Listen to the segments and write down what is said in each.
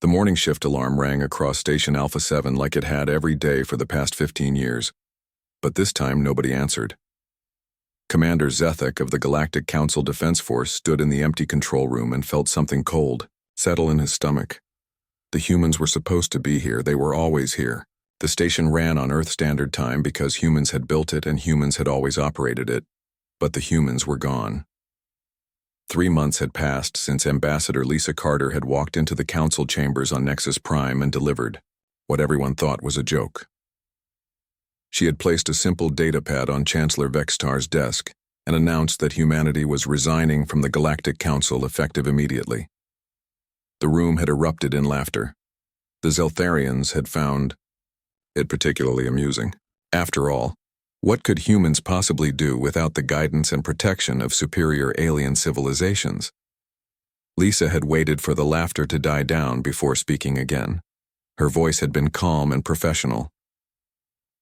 The morning shift alarm rang across Station Alpha 7 like it had every day for the past 15 years. But this time nobody answered. Commander Zethek of the Galactic Council Defense Force stood in the empty control room and felt something cold settle in his stomach. The humans were supposed to be here. They were always here. The station ran on Earth Standard Time because humans had built it and humans had always operated it. But the humans were gone. 3 months had passed since Ambassador Lisa Carter had walked into the council chambers on Nexus Prime and delivered what everyone thought was a joke. She had placed a simple datapad on Chancellor Vextar's desk and announced that humanity was resigning from the Galactic Council effective immediately. The room had erupted in laughter. The Zeltharians had found it particularly amusing. After all, what could humans possibly do without the guidance and protection of superior alien civilizations? Lisa had waited for the laughter to die down before speaking again. Her voice had been calm and professional.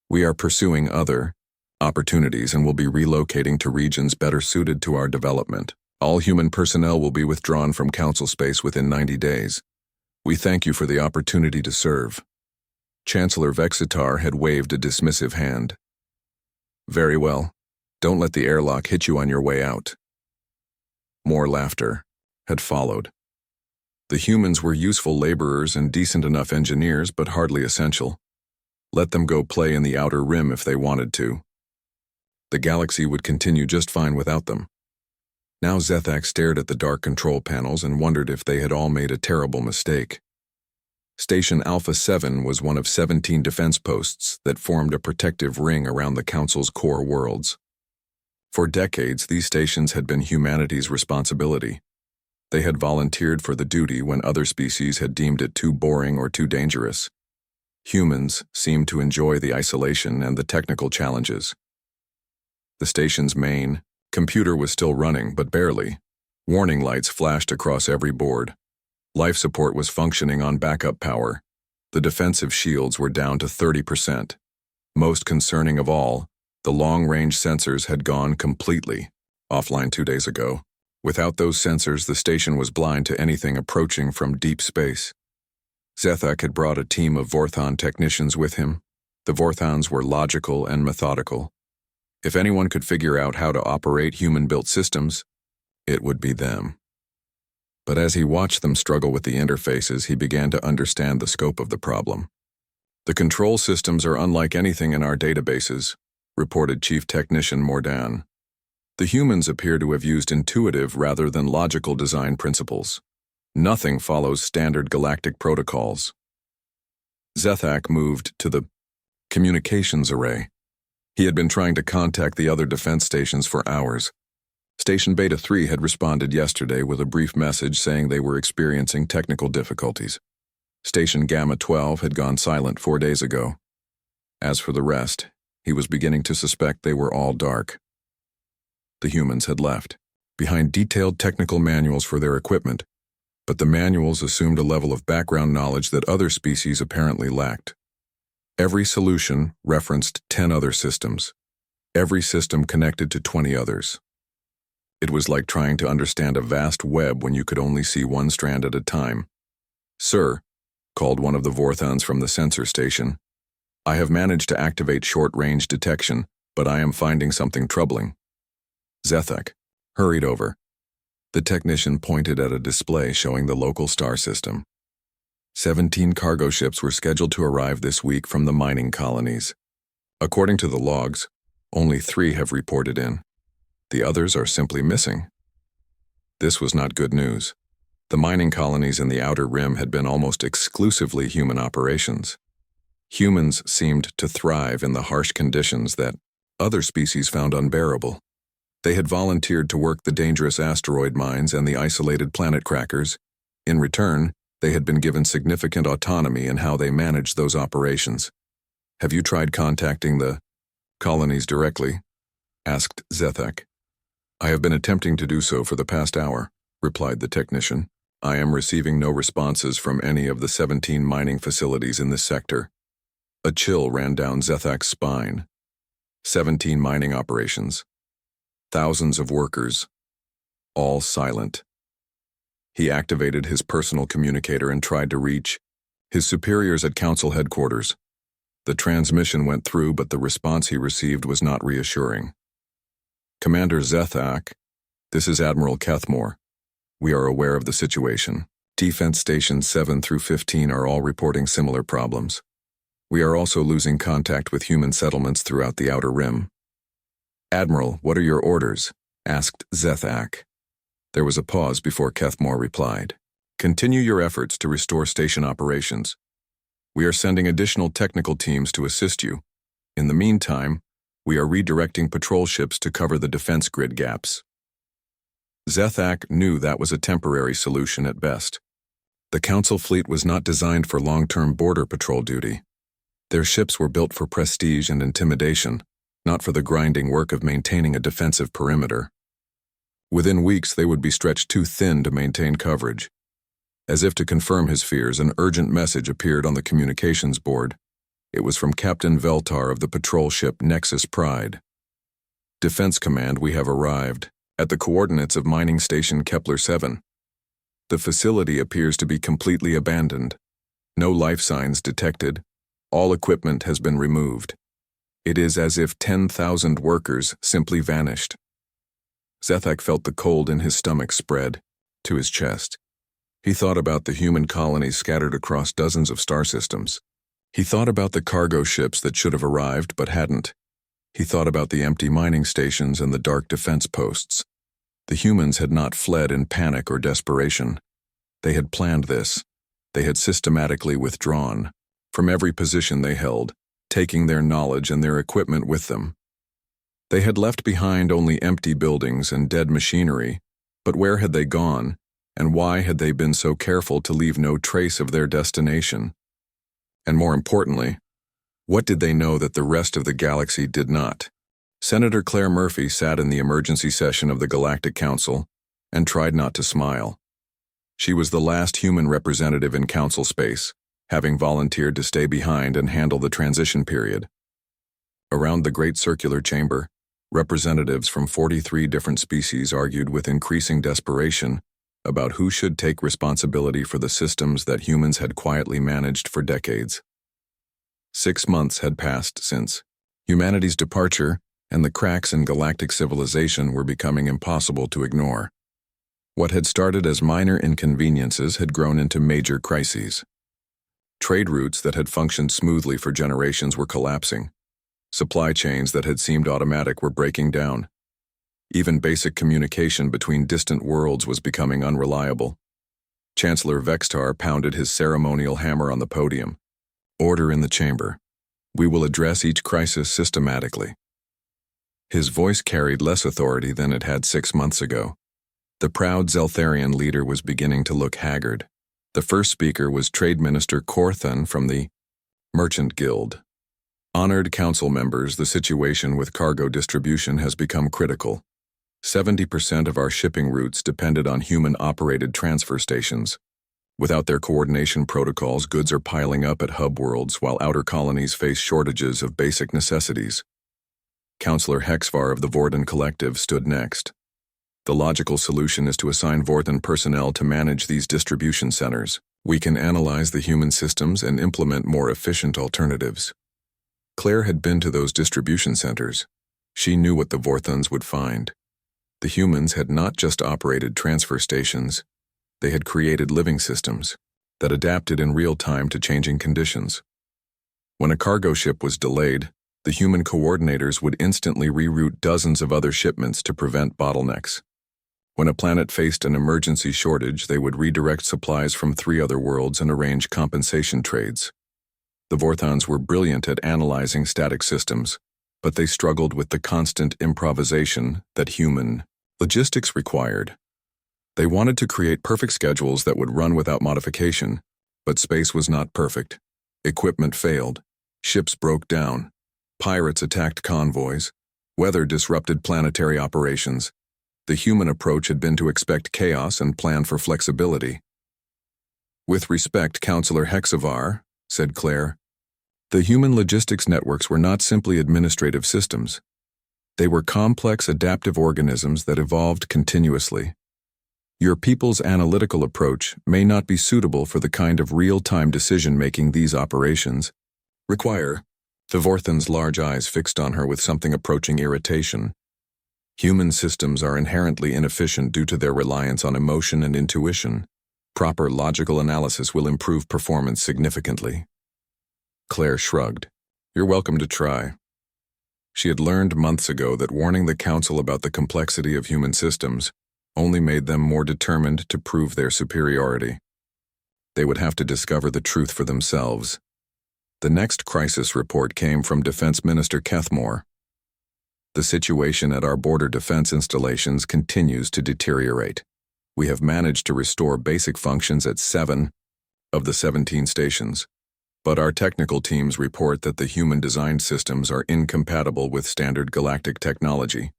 We are pursuing other opportunities and will be relocating to regions better suited to our development. All human personnel will be withdrawn from council space within 90 days. We thank you for the opportunity to serve. Chancellor Vexatar had waved a dismissive hand. Very well. Don't let the airlock hit you on your way out. More laughter had followed. The humans were useful laborers and decent enough engineers, but hardly essential. Let them go play in the outer rim if they wanted to. The galaxy would continue just fine without them. Now Zethak stared at the dark control panels and wondered if they had all made a terrible mistake. Station Alpha 7 was one of 17 defense posts that formed a protective ring around the Council's core worlds. For decades, these stations had been humanity's responsibility. They had volunteered for the duty when other species had deemed it too boring or too dangerous. Humans seemed to enjoy the isolation and the technical challenges. The station's main computer was still running, but barely. Warning lights flashed across every board. Life support was functioning on backup power. The defensive shields were down to 30%. Most concerning of all, the long-range sensors had gone completely offline 2 days ago. Without those sensors, the station was blind to anything approaching from deep space. Zethak had brought a team of Vorthon technicians with him. The Vorthons were logical and methodical. If anyone could figure out how to operate human-built systems, it would be them. But as he watched them struggle with the interfaces, he began to understand the scope of the problem. The control systems are unlike anything in our databases, reported Chief Technician Mordan. The humans appear to have used intuitive rather than logical design principles. Nothing follows standard galactic protocols. Zethak moved to the communications array. He had been trying to contact the other defense stations for hours. Station Beta 3 had responded yesterday with a brief message saying they were experiencing technical difficulties. Station Gamma 12 had gone silent 4 days ago. As for the rest, he was beginning to suspect they were all dark. The humans had left, behind detailed technical manuals for their equipment, but the manuals assumed a level of background knowledge that other species apparently lacked. Every solution referenced 10 other systems. Every system connected to 20 others. It was like trying to understand a vast web when you could only see one strand at a time. "Sir," called one of the Vorthons from the sensor station, "I have managed to activate short-range detection, but I am finding something troubling." Zethek hurried over. The technician pointed at a display showing the local star system. 17 cargo ships were scheduled to arrive this week from the mining colonies. According to the logs, only 3 have reported in. The others are simply missing. This was not good news. The mining colonies in the outer rim had been almost exclusively human operations. Humans seemed to thrive in the harsh conditions that other species found unbearable. They had volunteered to work the dangerous asteroid mines and the isolated planet crackers. In return, they had been given significant autonomy in how they managed those operations. "Have you tried contacting the colonies directly?" asked Zethek. "I have been attempting to do so for the past hour," replied the technician. "I am receiving no responses from any of the 17 mining facilities in this sector." A chill ran down Zethak's spine. 17 mining operations. Thousands of workers. All silent. He activated his personal communicator and tried to reach his superiors at Council headquarters. The transmission went through, but the response he received was not reassuring. Commander Zethak, this is Admiral Kethmore. We are aware of the situation. Defense Stations 7 through 15 are all reporting similar problems. We are also losing contact with human settlements throughout the Outer Rim. Admiral, what are your orders? Asked Zethak. There was a pause before Kethmore replied. Continue your efforts to restore station operations. We are sending additional technical teams to assist you. In the meantime, we are redirecting patrol ships to cover the defense grid gaps. Zethak knew that was a temporary solution at best. The Council fleet was not designed for long-term border patrol duty. Their ships were built for prestige and intimidation, not for the grinding work of maintaining a defensive perimeter. Within weeks, they would be stretched too thin to maintain coverage. As if to confirm his fears, an urgent message appeared on the communications board. It was from Captain Veltar of the patrol ship Nexus Pride. Defense Command, we have arrived at the coordinates of Mining Station Kepler 7. The facility appears to be completely abandoned. No life signs detected. All equipment has been removed. It is as if 10,000 workers simply vanished. Zethak felt the cold in his stomach spread to his chest. He thought about the human colonies scattered across dozens of star systems. He thought about the cargo ships that should have arrived but hadn't. He thought about the empty mining stations and the dark defense posts. The humans had not fled in panic or desperation. They had planned this. They had systematically withdrawn from every position they held, taking their knowledge and their equipment with them. They had left behind only empty buildings and dead machinery, but where had they gone, and why had they been so careful to leave no trace of their destination? And more importantly, what did they know that the rest of the galaxy did not? Senator Clare Murphy sat in the emergency session of the Galactic Council and tried not to smile. She was the last human representative in Council space, having volunteered to stay behind and handle the transition period. Around the great circular chamber, representatives from 43 different species argued with increasing desperation about who should take responsibility for the systems that humans had quietly managed for decades. 6 months had passed since humanity's departure, and the cracks in galactic civilization were becoming impossible to ignore. What had started as minor inconveniences had grown into major crises. Trade routes that had functioned smoothly for generations were collapsing. Supply chains that had seemed automatic were breaking down. Even basic communication between distant worlds was becoming unreliable. Chancellor Vextar pounded his ceremonial hammer on the podium. Order in the chamber. We will address each crisis systematically. His voice carried less authority than it had 6 months ago. The proud Zeltharian leader was beginning to look haggard. The first speaker was Trade Minister Korthan from the Merchant Guild. Honored council members, the situation with cargo distribution has become critical. 70% of our shipping routes depended on human-operated transfer stations. Without their coordination protocols, goods are piling up at hub worlds while outer colonies face shortages of basic necessities. Councillor Hexvar of the Vordan Collective stood next. The logical solution is to assign Vordan personnel to manage these distribution centers. We can analyze the human systems and implement more efficient alternatives. Claire had been to those distribution centers. She knew what the Vorthans would find. The humans had not just operated transfer stations, they had created living systems that adapted in real time to changing conditions. When a cargo ship was delayed, the human coordinators would instantly reroute dozens of other shipments to prevent bottlenecks. When a planet faced an emergency shortage, they would redirect supplies from 3 other worlds and arrange compensation trades. The Vorthans were brilliant at analyzing static systems, but they struggled with the constant improvisation that human logistics required. They wanted to create perfect schedules that would run without modification, but space was not perfect. Equipment failed. Ships broke down. Pirates attacked convoys. Weather disrupted planetary operations. The human approach had been to expect chaos and plan for flexibility. With respect, Councillor Hexavar, said Claire, the human logistics networks were not simply administrative systems. They were complex adaptive organisms that evolved continuously. Your people's analytical approach may not be suitable for the kind of real-time decision-making these operations require. Vivorthan's large eyes fixed on her with something approaching irritation. Human systems are inherently inefficient due to their reliance on emotion and intuition. Proper logical analysis will improve performance significantly. Claire shrugged. You're welcome to try. She had learned months ago that warning the Council about the complexity of human systems only made them more determined to prove their superiority. They would have to discover the truth for themselves. The next crisis report came from Defense Minister Kethmore. The situation at our border defense installations continues to deteriorate. We have managed to restore basic functions at 7 of the 17 stations, but our technical teams report that the human-designed systems are incompatible with standard galactic technology.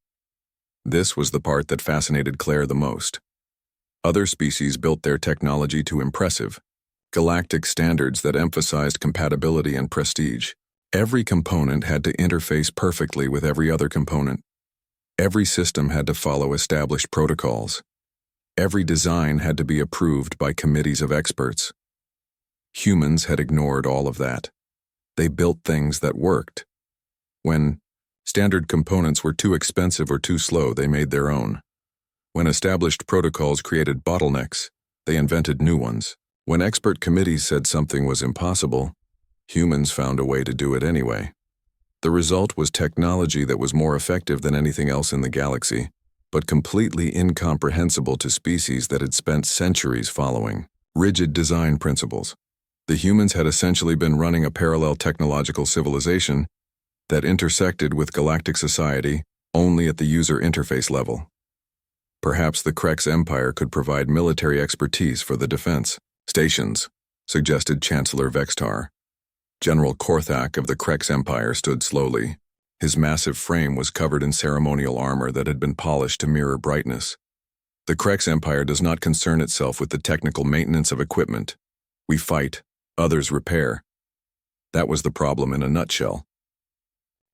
This was the part that fascinated Claire the most. Other species built their technology to impressive, galactic standards that emphasized compatibility and prestige. Every component had to interface perfectly with every other component. Every system had to follow established protocols. Every design had to be approved by committees of experts. Humans had ignored all of that. They built things that worked. When standard components were too expensive or too slow, they made their own. When established protocols created bottlenecks, they invented new ones. When expert committees said something was impossible, humans found a way to do it anyway. The result was technology that was more effective than anything else in the galaxy, but completely incomprehensible to species that had spent centuries following rigid design principles. The humans had essentially been running a parallel technological civilization that intersected with galactic society only at the user interface level. Perhaps the Krex Empire could provide military expertise for the defense stations, suggested Chancellor Vextar. General Korthak of the Krex Empire stood slowly. His massive frame was covered in ceremonial armor that had been polished to mirror brightness. The Krex Empire does not concern itself with the technical maintenance of equipment. We fight, others repair. That was the problem in a nutshell.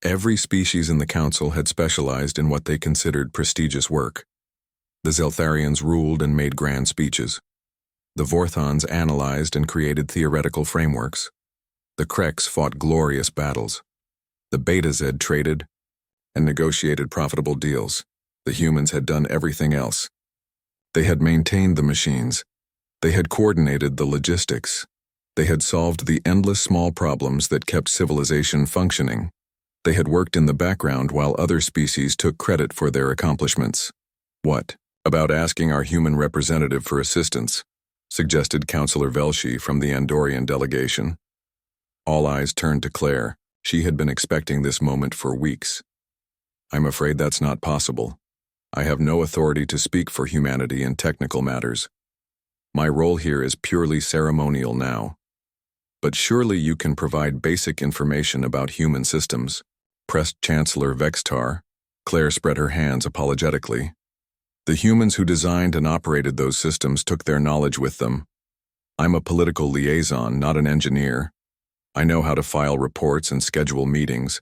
Every species in the Council had specialized in what they considered prestigious work. The Zeltharians ruled and made grand speeches. The Vorthons analyzed and created theoretical frameworks. The Krex fought glorious battles. The Beta Z traded and negotiated profitable deals. The humans had done everything else. They had maintained the machines. They had coordinated the logistics. They had solved the endless small problems that kept civilization functioning. They had worked in the background while other species took credit for their accomplishments. What about asking our human representative for assistance? Suggested Councillor Velshi from the Andorian delegation. All eyes turned to Claire. She had been expecting this moment for weeks. I'm afraid that's not possible. I have no authority to speak for humanity in technical matters. My role here is purely ceremonial now. But surely you can provide basic information about human systems, pressed Chancellor Vextar. Claire spread her hands apologetically. The humans who designed and operated those systems took their knowledge with them. I'm a political liaison, not an engineer. I know how to file reports and schedule meetings,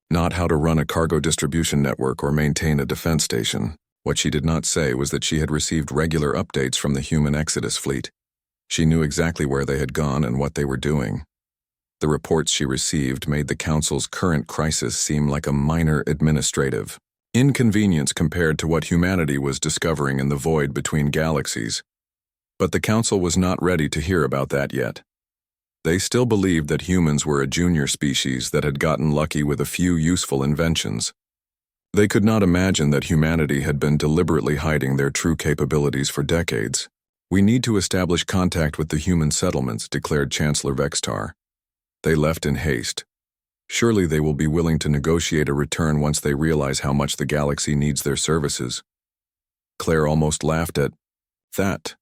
not how to run a cargo distribution network or maintain a defense station. What she did not say was that she had received regular updates from the human Exodus fleet. She knew exactly where they had gone and what they were doing. The reports she received made the Council's current crisis seem like a minor administrative inconvenience compared to what humanity was discovering in the void between galaxies. But the Council was not ready to hear about that yet. They still believed that humans were a junior species that had gotten lucky with a few useful inventions. They could not imagine that humanity had been deliberately hiding their true capabilities for decades. We need to establish contact with the human settlements, declared Chancellor Vextar. They left in haste. Surely they will be willing to negotiate a return once they realize how much the galaxy needs their services. Claire almost laughed at that.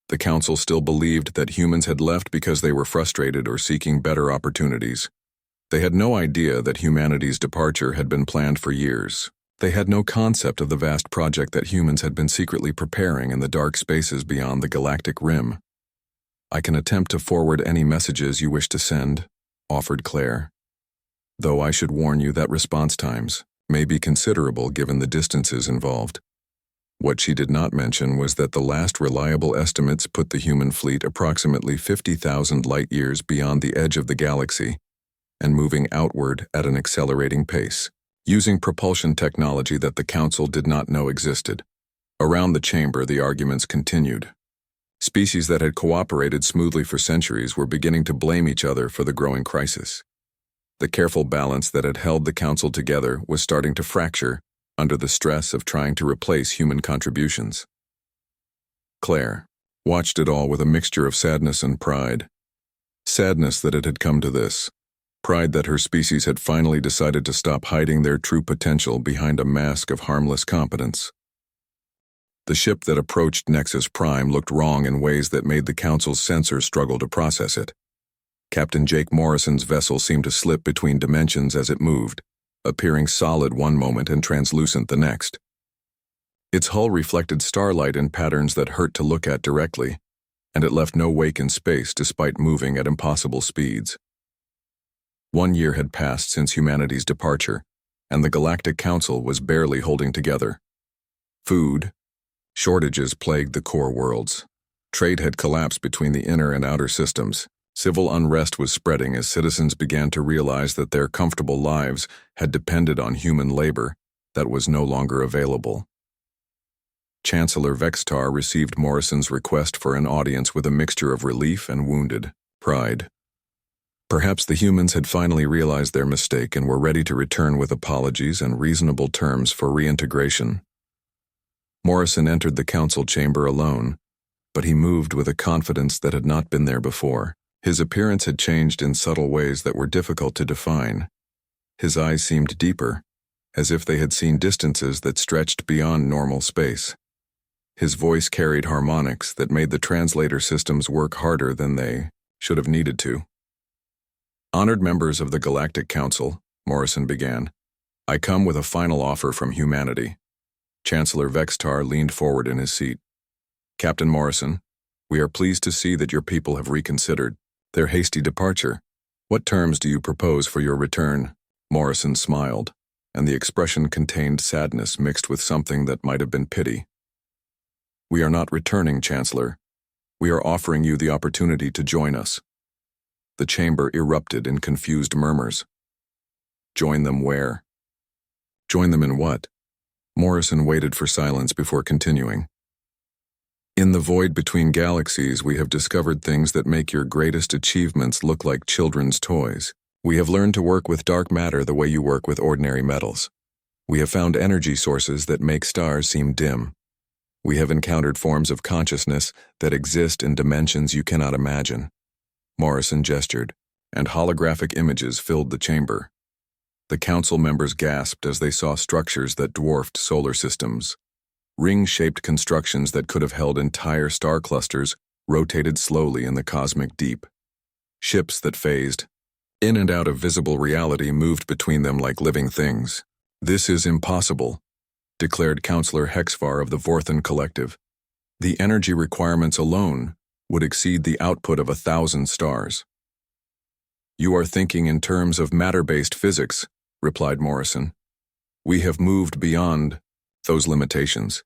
The Council still believed that humans had left because they were frustrated or seeking better opportunities. They had no idea that humanity's departure had been planned for years. They had no concept of the vast project that humans had been secretly preparing in the dark spaces beyond the galactic rim. I can attempt to forward any messages you wish to send, offered Claire. Though I should warn you that response times may be considerable given the distances involved. What she did not mention was that the last reliable estimates put the human fleet approximately 50,000 light-years beyond the edge of the galaxy and moving outward at an accelerating pace, using propulsion technology that the Council did not know existed. Around the chamber, the arguments continued. Species that had cooperated smoothly for centuries were beginning to blame each other for the growing crisis. The careful balance that had held the Council together was starting to fracture under the stress of trying to replace human contributions. Clare watched it all with a mixture of sadness and pride. Sadness that it had come to this. Pride that her species had finally decided to stop hiding their true potential behind a mask of harmless competence. The ship that approached Nexus Prime looked wrong in ways that made the Council's sensors struggle to process it. Captain Jake Morrison's vessel seemed to slip between dimensions as it moved, appearing solid one moment and translucent the next. Its hull reflected starlight in patterns that hurt to look at directly, and it left no wake in space despite moving at impossible speeds. 1 year had passed since humanity's departure, and the Galactic Council was barely holding together. Food shortages plagued the core worlds. Trade had collapsed between the inner and outer systems. Civil unrest was spreading as citizens began to realize that their comfortable lives had depended on human labor that was no longer available. Chancellor Vextar received Morrison's request for an audience with a mixture of relief and wounded pride. Perhaps the humans had finally realized their mistake and were ready to return with apologies and reasonable terms for reintegration. Morrison entered the council chamber alone, but he moved with a confidence that had not been there before. His appearance had changed in subtle ways that were difficult to define. His eyes seemed deeper, as if they had seen distances that stretched beyond normal space. His voice carried harmonics that made the translator systems work harder than they should have needed to. Honored members of the Galactic Council, Morrison began, I come with a final offer from humanity. Chancellor Vextar leaned forward in his seat. Captain Morrison, we are pleased to see that your people have reconsidered their hasty departure. What terms do you propose for your return? Morrison smiled, and the expression contained sadness mixed with something that might have been pity. We are not returning, Chancellor. We are offering you the opportunity to join us. The chamber erupted in confused murmurs. Join them where? Join them in what? Morrison waited for silence before continuing. In the void between galaxies, we have discovered things that make your greatest achievements look like children's toys. We have learned to work with dark matter the way you work with ordinary metals. We have found energy sources that make stars seem dim. We have encountered forms of consciousness that exist in dimensions you cannot imagine. Morrison gestured, and holographic images filled the chamber. The council members gasped as they saw structures that dwarfed solar systems. Ring-shaped constructions that could have held entire star clusters rotated slowly in the cosmic deep. Ships that phased in and out of visible reality moved between them like living things. This is impossible, declared Counselor Hexvar of the Vorthan Collective. The energy requirements alone would exceed the output of 1,000 stars. You are thinking in terms of matter-based physics, replied Morrison. We have moved beyond those limitations.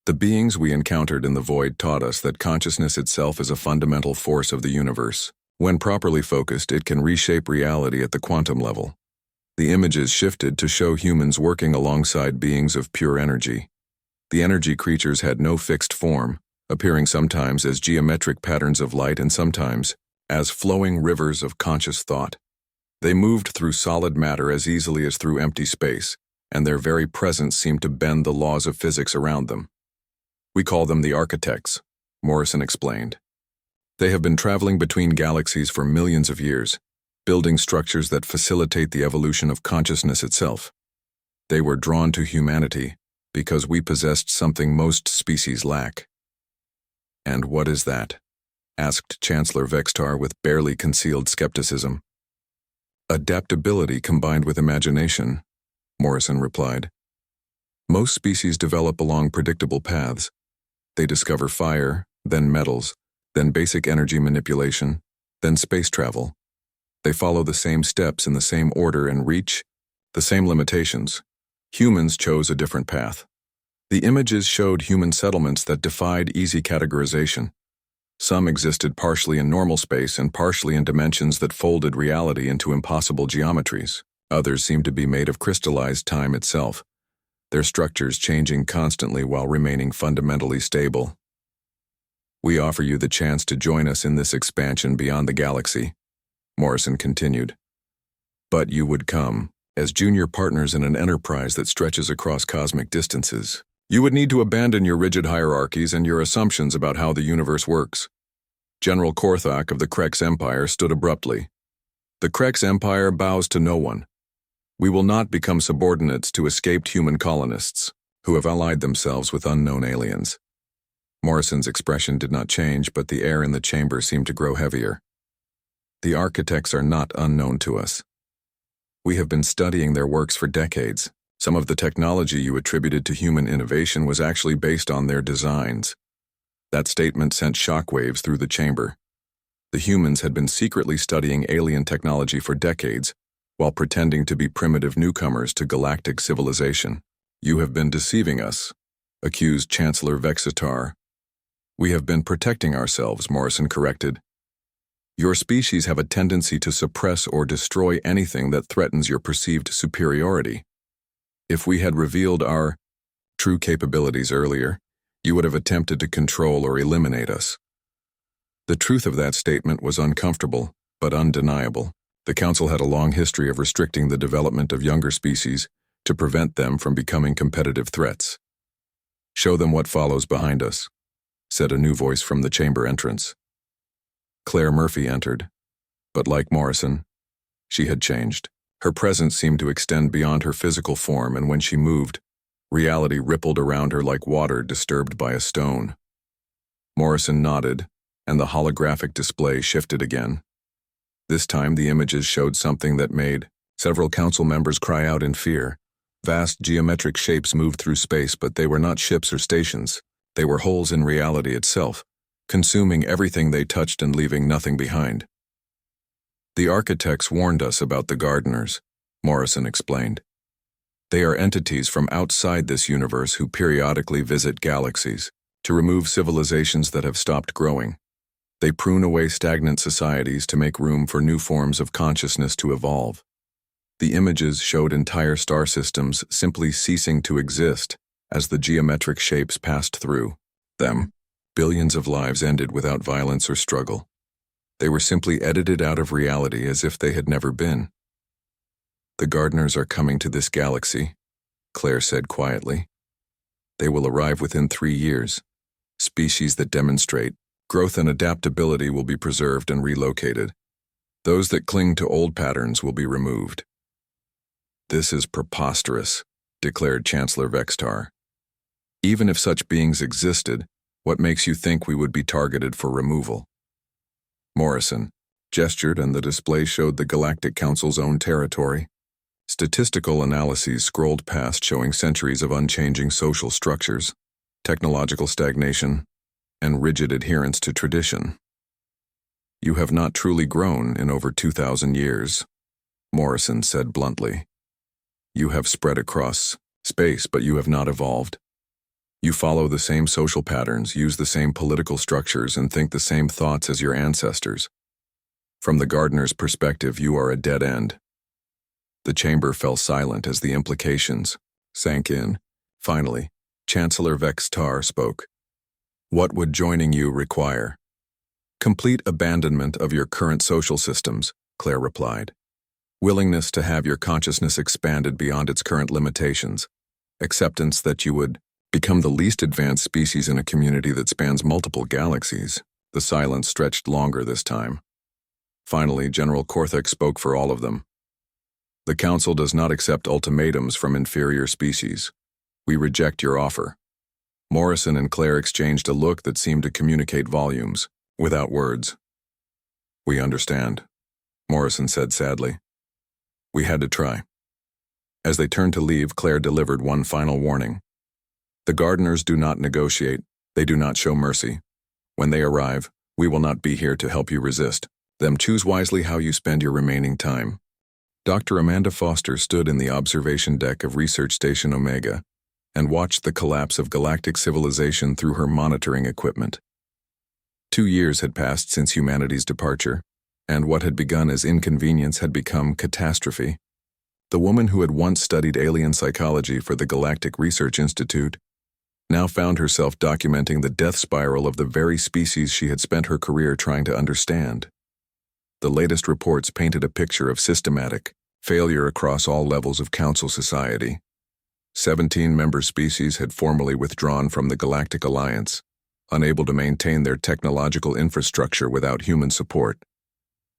The beings we encountered in the void taught us that consciousness itself is a fundamental force of the universe. When properly focused, it can reshape reality at the quantum level. The images shifted to show humans working alongside beings of pure energy. The energy creatures had no fixed form, appearing sometimes as geometric patterns of light and sometimes as flowing rivers of conscious thought. They moved through solid matter as easily as through empty space, and their very presence seemed to bend the laws of physics around them. We call them the architects, Morrison explained. They have been traveling between galaxies for millions of years, building structures that facilitate the evolution of consciousness itself. They were drawn to humanity because we possessed something most species lack. And what is that? Asked Chancellor Vextar with barely concealed skepticism. Adaptability combined with imagination, Morrison replied. Most species develop along predictable paths. They discover fire, then metals, then basic energy manipulation, then space travel. They follow the same steps in the same order and reach the same limitations. Humans chose a different path. The images showed human settlements that defied easy categorization. Some existed partially in normal space and partially in dimensions that folded reality into impossible geometries. Others seemed to be made of crystallized time itself, their structures changing constantly while remaining fundamentally stable. We offer you the chance to join us in this expansion beyond the galaxy, Morrison continued. But you would come as junior partners in an enterprise that stretches across cosmic distances. You would need to abandon your rigid hierarchies and your assumptions about how the universe works. General Korthak of the Krex Empire stood abruptly. The Krex Empire bows to no one. We will not become subordinates to escaped human colonists who have allied themselves with unknown aliens. Morrison's expression did not change, but the air in the chamber seemed to grow heavier. The architects are not unknown to us. We have been studying their works for decades. Some of the technology you attributed to human innovation was actually based on their designs. That statement sent shockwaves through the chamber. The humans had been secretly studying alien technology for decades, while pretending to be primitive newcomers to galactic civilization. You have been deceiving us, accused Chancellor Vexitar. We have been protecting ourselves, Morrison corrected. Your species have a tendency to suppress or destroy anything that threatens your perceived superiority. If we had revealed our true capabilities earlier, you would have attempted to control or eliminate us. The truth of that statement was uncomfortable, but undeniable. The Council had a long history of restricting the development of younger species to prevent them from becoming competitive threats. Show them what follows behind us, said a new voice from the chamber entrance. Clare Murphy entered, but like Morrison, she had changed. Her presence seemed to extend beyond her physical form, and when she moved, reality rippled around her like water disturbed by a stone. Morrison nodded, and the holographic display shifted again. This time the images showed something that made several council members cry out in fear. Vast geometric shapes moved through space, but they were not ships or stations. They were holes in reality itself, consuming everything they touched and leaving nothing behind. The architects warned us about the gardeners, Morrison explained. They are entities from outside this universe who periodically visit galaxies to remove civilizations that have stopped growing. They prune away stagnant societies to make room for new forms of consciousness to evolve. The images showed entire star systems simply ceasing to exist as the geometric shapes passed through them. Billions of lives ended without violence or struggle. They were simply edited out of reality as if they had never been. The gardeners are coming to this galaxy, Claire said quietly. They will arrive within 3 years. Species that demonstrate growth and adaptability will be preserved and relocated. Those that cling to old patterns will be removed. This is preposterous, declared Chancellor Vexitar. Even if such beings existed, what makes you think we would be targeted for removal? Morrison gestured, and the display showed the Galactic Council's own territory. Statistical analyses scrolled past, showing centuries of unchanging social structures, technological stagnation, and rigid adherence to tradition. You have not truly grown in over 2,000 years, Morrison said bluntly. You have spread across space, but you have not evolved. You follow the same social patterns, use the same political structures, and think the same thoughts as your ancestors. From the gardener's perspective, you are a dead end. The chamber fell silent as the implications sank in. Finally, Chancellor Vexitar spoke. What would joining you require? Complete abandonment of your current social systems, Claire replied. Willingness to have your consciousness expanded beyond its current limitations. Acceptance that you would become the least advanced species in a community that spans multiple galaxies. The silence stretched longer this time. Finally, General Korthak spoke for all of them. The Council does not accept ultimatums from inferior species. We reject your offer. Morrison and Claire exchanged a look that seemed to communicate volumes, without words. We understand, Morrison said sadly. We had to try. As they turned to leave, Claire delivered one final warning. The gardeners do not negotiate. They do not show mercy. When they arrive, we will not be here to help you resist them. Choose wisely how you spend your remaining time. Dr. Amanda Foster stood in the observation deck of Research Station Omega, and watched the collapse of galactic civilization through her monitoring equipment. 2 years had passed since humanity's departure, and what had begun as inconvenience had become catastrophe. The woman who had once studied alien psychology for the Galactic Research Institute now found herself documenting the death spiral of the very species she had spent her career trying to understand. The latest reports painted a picture of systematic failure across all levels of Council society. 17 member species had formally withdrawn from the Galactic Alliance, unable to maintain their technological infrastructure without human support.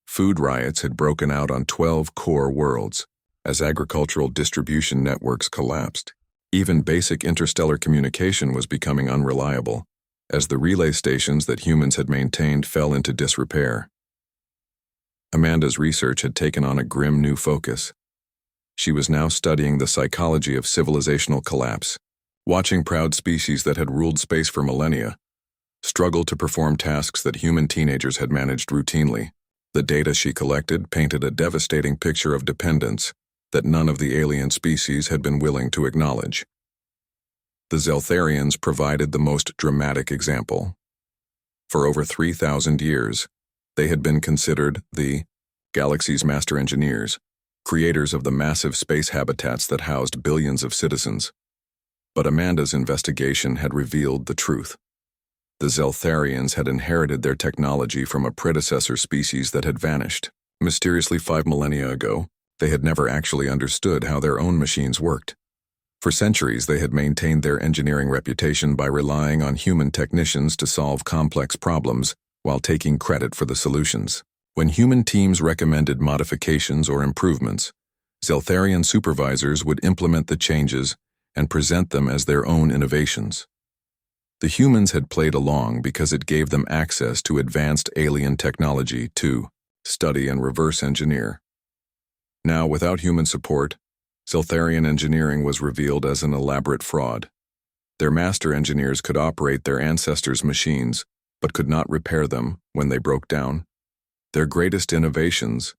Food riots had broken out on 12 core worlds, as agricultural distribution networks collapsed. Even basic interstellar communication was becoming unreliable, as the relay stations that humans had maintained fell into disrepair. Amanda's research had taken on a grim new focus. She was now studying the psychology of civilizational collapse, watching proud species that had ruled space for millennia struggle to perform tasks that human teenagers had managed routinely. The data she collected painted a devastating picture of dependence that none of the alien species had been willing to acknowledge. The Zeltharians provided the most dramatic example. For over 3,000 years, they had been considered the galaxy's master engineers, creators of the massive space habitats that housed billions of citizens. But Amanda's investigation had revealed the truth. The Zeltharians had inherited their technology from a predecessor species that had vanished. Mysteriously 5 millennia ago, they had never actually understood how their own machines worked. For centuries, they had maintained their engineering reputation by relying on human technicians to solve complex problems while taking credit for the solutions. When human teams recommended modifications or improvements, Zeltharian supervisors would implement the changes and present them as their own innovations. The humans had played along because it gave them access to advanced alien technology to study and reverse engineer. Now, without human support, Zeltharian engineering was revealed as an elaborate fraud. Their master engineers could operate their ancestors' machines, but could not repair them when they broke down. Their greatest innovations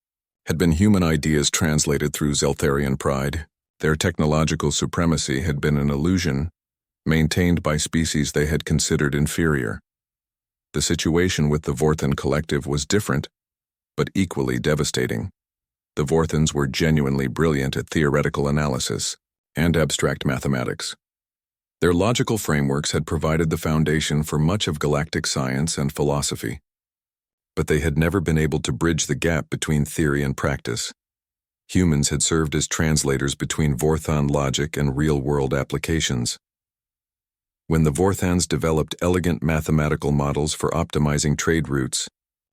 had been human ideas translated through Zeltharian pride. Their technological supremacy had been an illusion maintained by species they had considered inferior. The situation with the Vorthan collective was different, but equally devastating. The Vorthans were genuinely brilliant at theoretical analysis and abstract mathematics. Their logical frameworks had provided the foundation for much of galactic science and philosophy. But they had never been able to bridge the gap between theory and practice. Humans had served as translators between Vorthan logic and real-world applications. When the Vorthans developed elegant mathematical models for optimizing trade routes,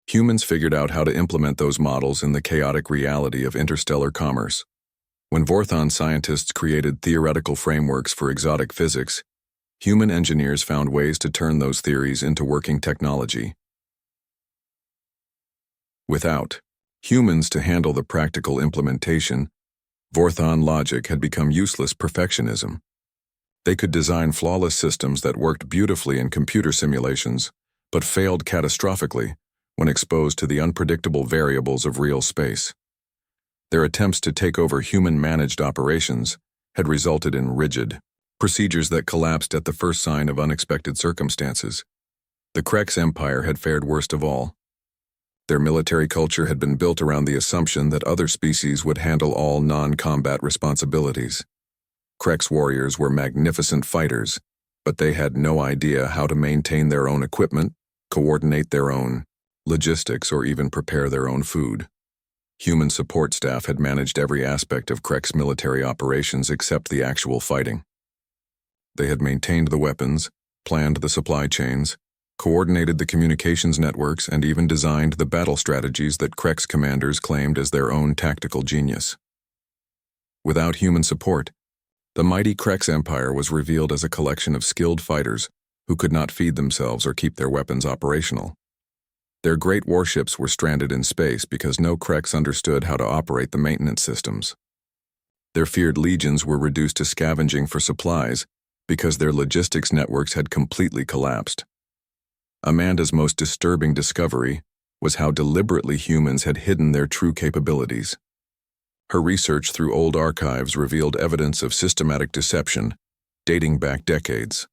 humans figured out how to implement those models in the chaotic reality of interstellar commerce. When Vorthan scientists created theoretical frameworks for exotic physics, human engineers found ways to turn those theories into working technology. Without humans to handle the practical implementation, Vorthan logic had become useless perfectionism. They could design flawless systems that worked beautifully in computer simulations, but failed catastrophically when exposed to the unpredictable variables of real space. Their attempts to take over human-managed operations had resulted in rigid procedures that collapsed at the first sign of unexpected circumstances. The Krex Empire had fared worst of all. Their military culture had been built around the assumption that other species would handle all non-combat responsibilities. Krex warriors were magnificent fighters, but they had no idea how to maintain their own equipment, coordinate their own logistics, or even prepare their own food. Human support staff had managed every aspect of Krex military operations except the actual fighting. They had maintained the weapons, planned the supply chains, coordinated the communications networks, and even designed the battle strategies that Krex commanders claimed as their own tactical genius. Without human support, the mighty Krex Empire was revealed as a collection of skilled fighters who could not feed themselves or keep their weapons operational. Their great warships were stranded in space because no Krex understood how to operate the maintenance systems. Their feared legions were reduced to scavenging for supplies because their logistics networks had completely collapsed. Amanda's most disturbing discovery was how deliberately humans had hidden their true capabilities. Her research through old archives revealed evidence of systematic deception, dating back decades.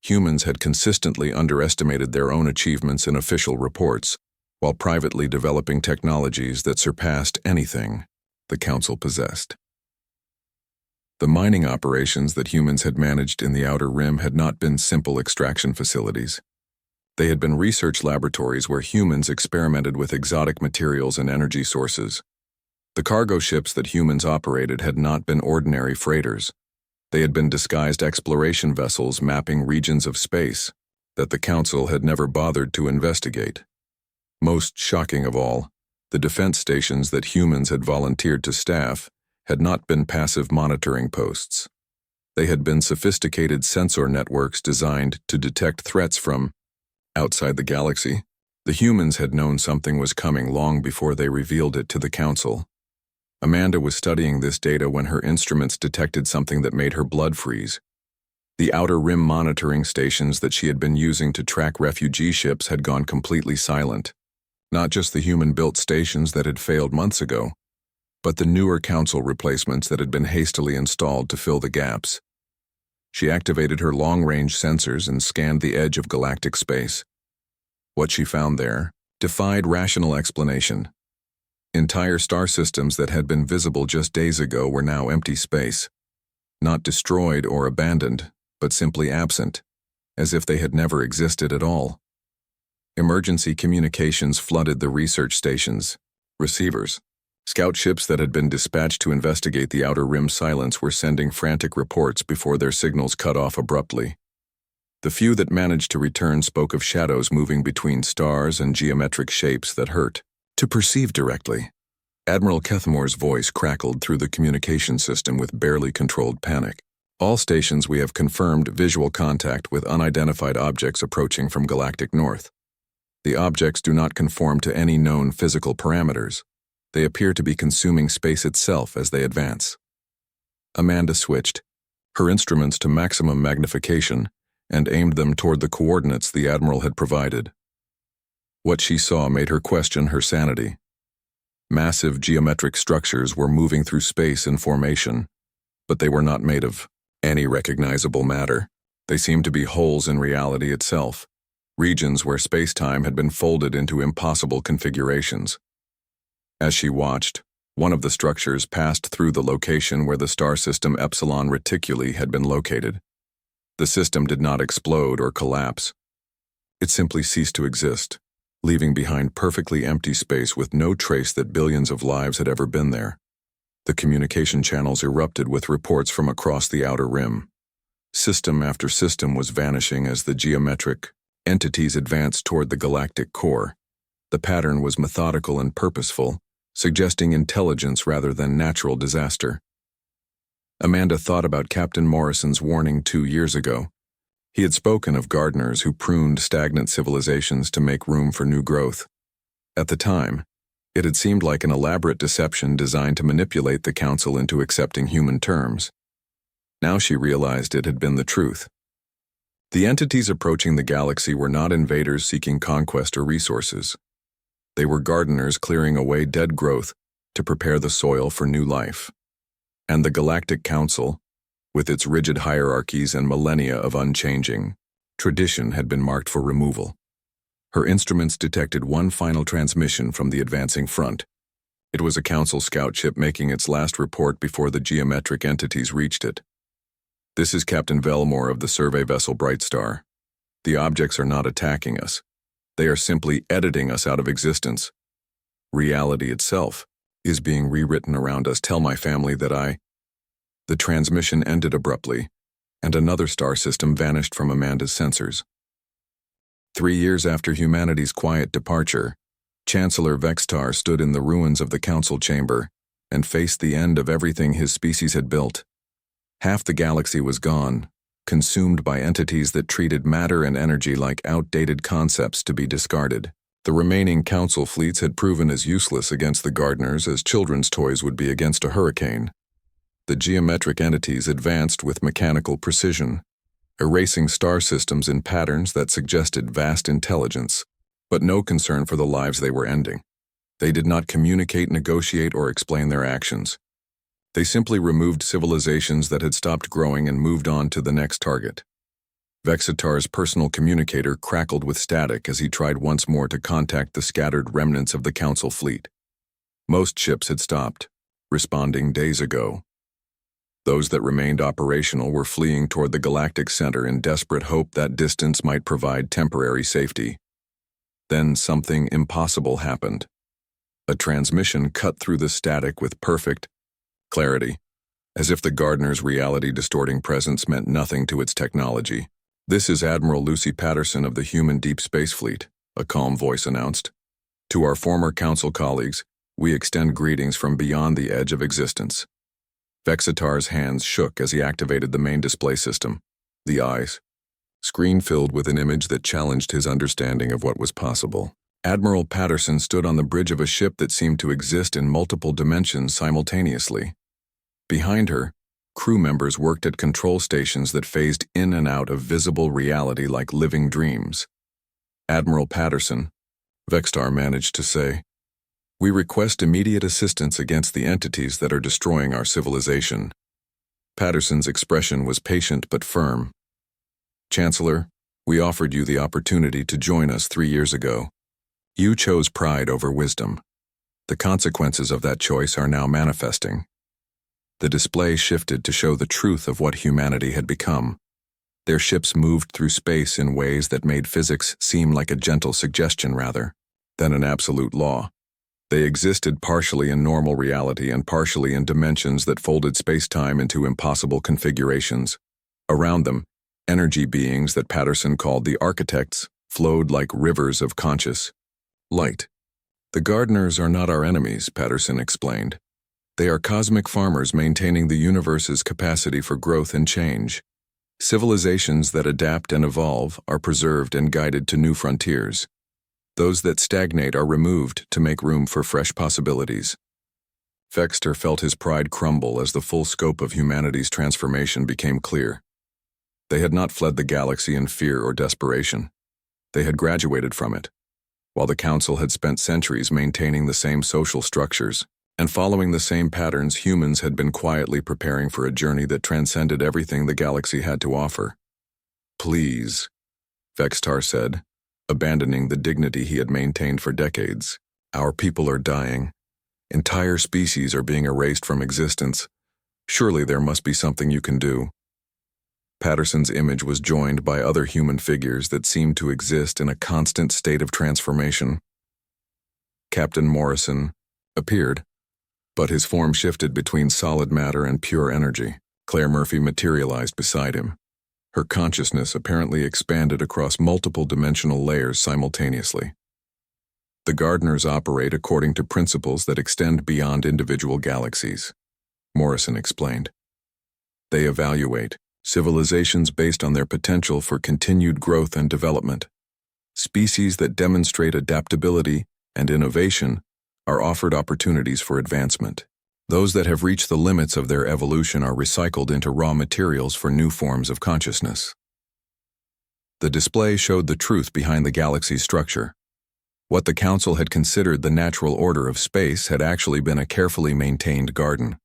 Humans had consistently underestimated their own achievements in official reports, while privately developing technologies that surpassed anything the Council possessed. The mining operations that humans had managed in the Outer Rim had not been simple extraction facilities. They had been research laboratories where humans experimented with exotic materials and energy sources. The cargo ships that humans operated had not been ordinary freighters. They had been disguised exploration vessels mapping regions of space that the Council had never bothered to investigate. Most shocking of all, the defense stations that humans had volunteered to staff had not been passive monitoring posts. They had been sophisticated sensor networks designed to detect threats from outside the galaxy. The humans had known something was coming long before they revealed it to the Council. Amanda was studying this data when her instruments detected something that made her blood freeze. The Outer Rim monitoring stations that she had been using to track refugee ships had gone completely silent. Not just the human-built stations that had failed months ago, but the newer Council replacements that had been hastily installed to fill the gaps. She activated her long-range sensors and scanned the edge of galactic space. What she found there defied rational explanation. Entire star systems that had been visible just days ago were now empty space, not destroyed or abandoned, but simply absent, as if they had never existed at all. Emergency communications flooded the research stations. Receivers, scout ships that had been dispatched to investigate the Outer Rim silence were sending frantic reports before their signals cut off abruptly. The few that managed to return spoke of shadows moving between stars and geometric shapes that hurt to perceive directly. Admiral Kethamore's voice crackled through the communication system with barely controlled panic. All stations, we have confirmed visual contact with unidentified objects approaching from galactic north. The objects do not conform to any known physical parameters. They appear to be consuming space itself as they advance. Amanda switched her instruments to maximum magnification and aimed them toward the coordinates the Admiral had provided. What she saw made her question her sanity. Massive geometric structures were moving through space in formation, but they were not made of any recognizable matter. They seemed to be holes in reality itself, regions where space-time had been folded into impossible configurations. As she watched, one of the structures passed through the location where the star system Epsilon Reticuli had been located. The system did not explode or collapse. It simply ceased to exist, leaving behind perfectly empty space with no trace that billions of lives had ever been there. The communication channels erupted with reports from across the Outer Rim. System after system was vanishing as the geometric entities advanced toward the galactic core. The pattern was methodical and purposeful, suggesting intelligence rather than natural disaster. Amanda thought about Captain Morrison's warning 2 years ago. He had spoken of gardeners who pruned stagnant civilizations to make room for new growth. At the time, it had seemed like an elaborate deception designed to manipulate the Council into accepting human terms. Now she realized it had been the truth. The entities approaching the galaxy were not invaders seeking conquest or resources. They were gardeners clearing away dead growth to prepare the soil for new life. And the Galactic Council, with its rigid hierarchies and millennia of unchanging tradition, had been marked for removal. Her instruments detected one final transmission from the advancing front. It was a Council scout ship making its last report before the geometric entities reached it. "This is Captain Velmore of the survey vessel Bright Star. The objects are not attacking us. They are simply editing us out of existence. Reality itself is being rewritten around us. Tell my family that I..." The transmission ended abruptly, and another star system vanished from Amanda's sensors. 3 years after humanity's quiet departure, Chancellor Vextar stood in the ruins of the Council chamber and faced the end of everything his species had built. Half the galaxy was gone, consumed by entities that treated matter and energy like outdated concepts to be discarded. The remaining Council fleets had proven as useless against the gardeners as children's toys would be against a hurricane. The geometric entities advanced with mechanical precision, erasing star systems in patterns that suggested vast intelligence, but no concern for the lives they were ending. They did not communicate, negotiate, or explain their actions. They simply removed civilizations that had stopped growing and moved on to the next target. Vexitar's personal communicator crackled with static as he tried once more to contact the scattered remnants of the Council fleet. Most ships had stopped, responding days ago. Those that remained operational were fleeing toward the galactic center in desperate hope that distance might provide temporary safety. Then something impossible happened. A transmission cut through the static with perfect clarity, as if the gardener's reality-distorting presence meant nothing to its technology. "This is Admiral Lucy Patterson of the Human Deep Space Fleet," a calm voice announced. "To our former Council colleagues, we extend greetings from beyond the edge of existence." Vexitar's hands shook as he activated the main display system. The eyes screen filled with an image that challenged his understanding of what was possible. Admiral Patterson stood on the bridge of a ship that seemed to exist in multiple dimensions simultaneously. Behind her, crew members worked at control stations that phased in and out of visible reality like living dreams. "Admiral Patterson," Vexitar managed to say, "we request immediate assistance against the entities that are destroying our civilization." Patterson's expression was patient but firm. "Chancellor, we offered you the opportunity to join us 3 years ago. You chose pride over wisdom. The consequences of that choice are now manifesting." The display shifted to show the truth of what humanity had become. Their ships moved through space in ways that made physics seem like a gentle suggestion rather than an absolute law. They existed partially in normal reality and partially in dimensions that folded space-time into impossible configurations. Around them, energy beings that Patterson called the architects flowed like rivers of conscious light. "The gardeners are not our enemies," Patterson explained. "They are cosmic farmers maintaining the universe's capacity for growth and change. Civilizations that adapt and evolve are preserved and guided to new frontiers. Those that stagnate are removed to make room for fresh possibilities." Vexitar felt his pride crumble as the full scope of humanity's transformation became clear. They had not fled the galaxy in fear or desperation. They had graduated from it, while the Council had spent centuries maintaining the same social structures and following the same patterns. Humans had been quietly preparing for a journey that transcended everything the galaxy had to offer. "Please," Vexitar said, abandoning the dignity he had maintained for decades. "Our people are dying. Entire species are being erased from existence. Surely there must be something you can do." Patterson's image was joined by other human figures that seemed to exist in a constant state of transformation. Captain Morrison appeared, but his form shifted between solid matter and pure energy. Clare Murphy materialized beside him. Her consciousness apparently expanded across multiple dimensional layers simultaneously. "The gardeners operate according to principles that extend beyond individual galaxies," Morrison explained. "They evaluate civilizations based on their potential for continued growth and development. Species that demonstrate adaptability and innovation are offered opportunities for advancement. Those that have reached the limits of their evolution are recycled into raw materials for new forms of consciousness." The display showed the truth behind the galaxy's structure. What the Council had considered the natural order of space had actually been a carefully maintained garden.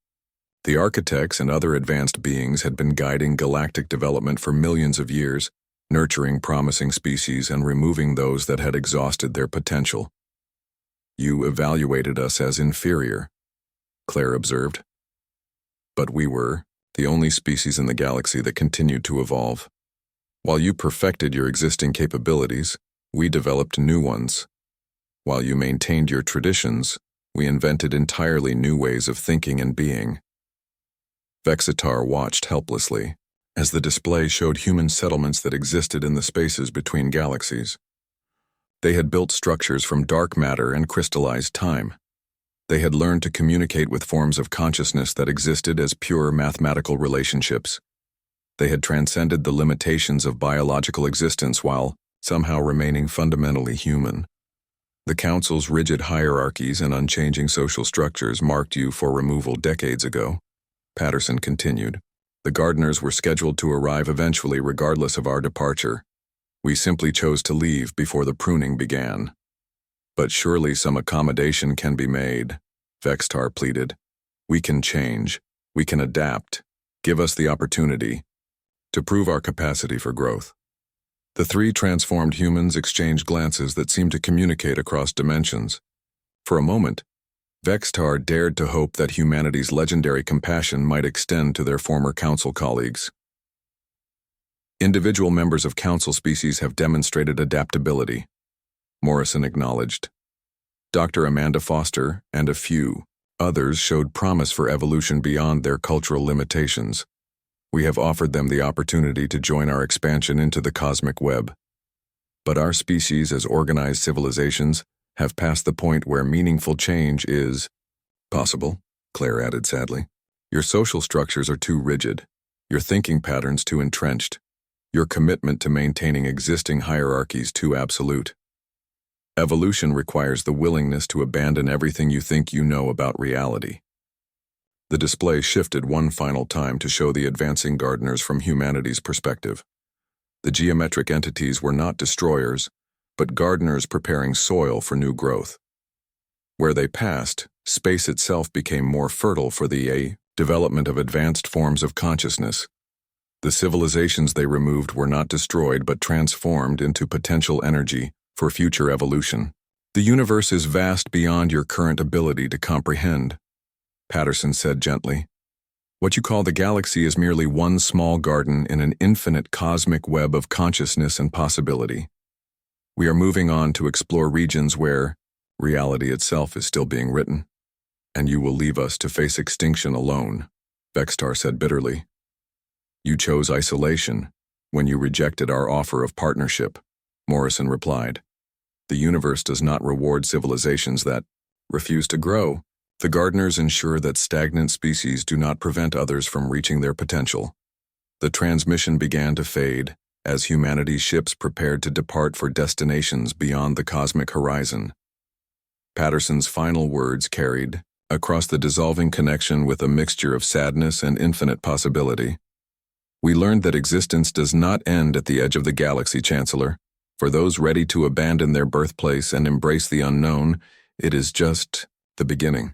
The architects and other advanced beings had been guiding galactic development for millions of years, nurturing promising species and removing those that had exhausted their potential. "You evaluated us as inferior," Clare observed. "But we were the only species in the galaxy that continued to evolve. While you perfected your existing capabilities, we developed new ones. While you maintained your traditions, we invented entirely new ways of thinking and being." Vexitar watched helplessly as the display showed human settlements that existed in the spaces between galaxies. They had built structures from dark matter and crystallized time. They had learned to communicate with forms of consciousness that existed as pure mathematical relationships. They had transcended the limitations of biological existence while somehow remaining fundamentally human. The Council's rigid hierarchies and unchanging social structures marked you for removal decades ago, Patterson continued. "The gardeners were scheduled to arrive eventually regardless of our departure. We simply chose to leave before the pruning began." "But surely some accommodation can be made," Vexitar pleaded. "We can change. We can adapt. Give us the opportunity to prove our capacity for growth. The three transformed humans exchanged glances that seemed to communicate across dimensions. For a moment, Vextar dared to hope that humanity's legendary compassion might extend to their former council colleagues. Individual members of council species have demonstrated adaptability, Morrison acknowledged. Dr. Amanda Foster and a few others showed promise for evolution beyond their cultural limitations. We have offered them the opportunity to join our expansion into the cosmic web. But our species as organized civilizations have passed the point where meaningful change is possible, Claire added sadly. Your social structures are too rigid, your thinking patterns too entrenched, your commitment to maintaining existing hierarchies too absolute. Evolution requires the willingness to abandon everything you think you know about reality. The display shifted one final time to show the advancing gardeners from humanity's perspective. The geometric entities were not destroyers, but gardeners preparing soil for new growth. Where they passed, space itself became more fertile for the development of advanced forms of consciousness. The civilizations they removed were not destroyed but transformed into potential energy for future evolution. The universe is vast beyond your current ability to comprehend, Patterson said gently. What you call the galaxy is merely one small garden in an infinite cosmic web of consciousness and possibility. We are moving on to explore regions where reality itself is still being written. And you will leave us to face extinction alone, Vextar said bitterly. You chose isolation when you rejected our offer of partnership, Morrison replied. The universe does not reward civilizations that refuse to grow. The gardeners ensure that stagnant species do not prevent others from reaching their potential. The transmission began to fade as humanity's ships prepared to depart for destinations beyond the cosmic horizon. Patterson's final words carried across the dissolving connection with a mixture of sadness and infinite possibility. We learned that existence does not end at the edge of the galaxy, Chancellor. For those ready to abandon their birthplace and embrace the unknown, it is just the beginning.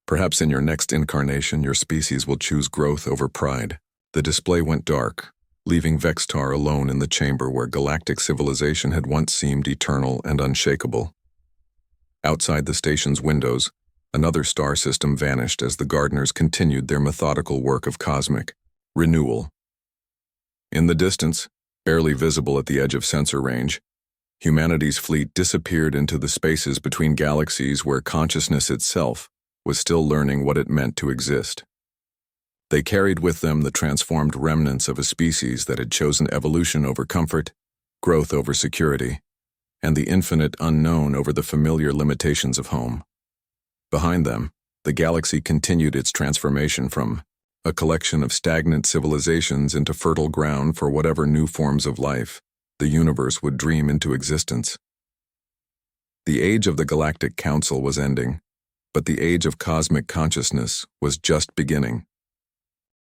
Perhaps in your next incarnation, your species will choose growth over pride. The display went dark, leaving Vextar alone in the chamber where galactic civilization had once seemed eternal and unshakable. Outside the station's windows, another star system vanished as the gardeners continued their methodical work of cosmic renewal. In the distance, barely visible at the edge of sensor range, humanity's fleet disappeared into the spaces between galaxies where consciousness itself was still learning what it meant to exist. They carried with them the transformed remnants of a species that had chosen evolution over comfort, growth over security, and the infinite unknown over the familiar limitations of home. Behind them, the galaxy continued its transformation from a collection of stagnant civilizations into fertile ground for whatever new forms of life the universe would dream into existence. The age of the Galactic Council was ending, but the age of cosmic consciousness was just beginning.